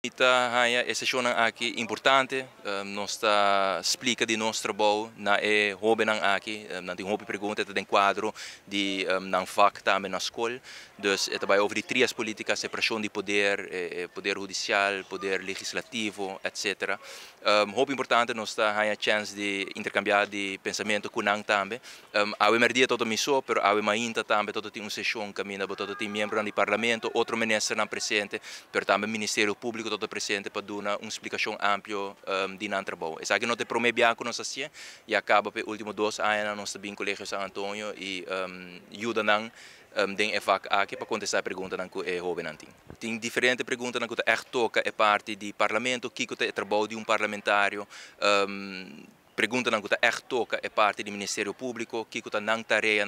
A sessão aqui importante, nós está explica de nosso trabalho na hobby aqui, na tem hobby pergunta tem quadro de na fac também na escola, dus é também over três políticas, separação de poder, poder judicial, poder legislativo, etc. Hobby importante nós está a chance de intercambiar de pensamento com nang também, a merdia todo miso, pero a mainta também todo tem uma sessão caminha, todo tem membro do parlamento, outro ministro não presente, pero também ministério público todo presente para dar uma explicação ampla de nosso trabalho. Isso aqui não te promete bem com nós assim, e acaba pelos últimos 2 anos nós também colégio São Antônio e ajuda nang den EFAC aqui para contestar a pergunta que é jovem nanting. Tem diferentes perguntas que é toca é parte do parlamento, que é trabalho de parlamentário. Pergunta que echt toca é parte do Ministério Público, que não tarefa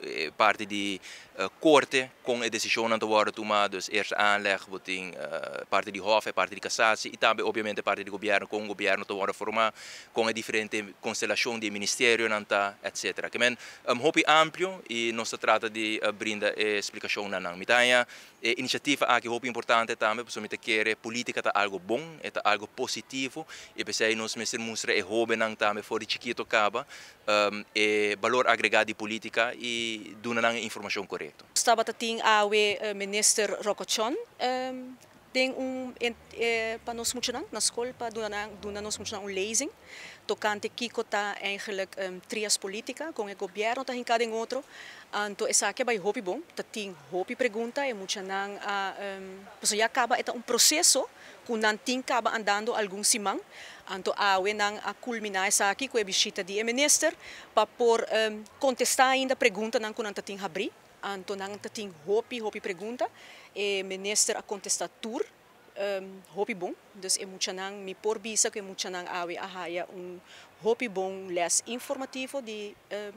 é parte da corte com a decisão não tomada tomada, eerst aanleg, parte do Hof, parte da Cassatie e também obviamente parte do governo com o governo tomada formar com a diferente constelação de ministério etc. Que men hobby amplo e nós trata de brindar explicação não. Mitanya iniciativa aqui hobby importante também, porque nós quer política tá algo bom, é algo positivo e pensei nós mostra hobby nang também fora chiquito acaba valor agregado de política e dando a informação correta. Estava tating awe minister Rocochon tem para nós funcionar na escola para doen nós funcionar lezing tocante kiko tá eigenlijk trias política com o governo tá em cada outro então essa aqui vai hobby bom tating hobby pergunta e muito nang porque já acaba é processo que não tem acaba andando algum simang então awe nang a culminar essa aqui com a visita de minister para por contestar ainda pergunta nang kunang tating abrir então nang tating hobby pergunta e minister a contestar tur hobby bom dus é muito nang me por bisa que muito nang awe ahaya hobby bom les informativo de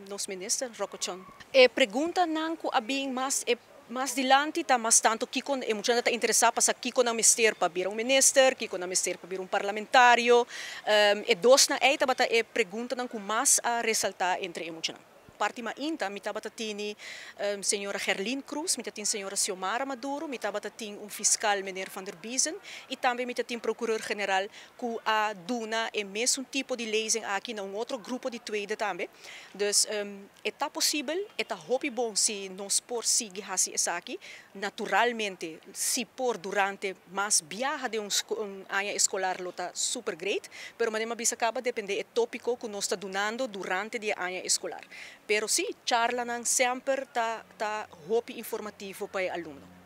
nos minister Rocochon e pergunta nang ku abing mas dilante tá mas tanto kiko e muito nang tá interessado para kiko na minister para vir minister kiko na minister para vir parlamentário e dos na tá bata e pergunta nang ku mas a ressaltar entre muito nang parte mainta, mi tabatatini senhora Gerlin Cruz, mi tatin senhora Xiomara Maduro, mi tabatatini fiscal meneer Van der Biesen e também mi tatin procureur-geral que a duna é mesmo tipo de lezing aqui num outro grupo de tweede também. Dus é possível, é hobby bom se nós por seguir assim essa aqui, naturalmente se por durante mais viaja de ano escolar lota super great, pero manema bisa acaba depende é tópico que nós está donando durante o ano escolar. Pero sim, charla sempre tá hobby informativo para o aluno.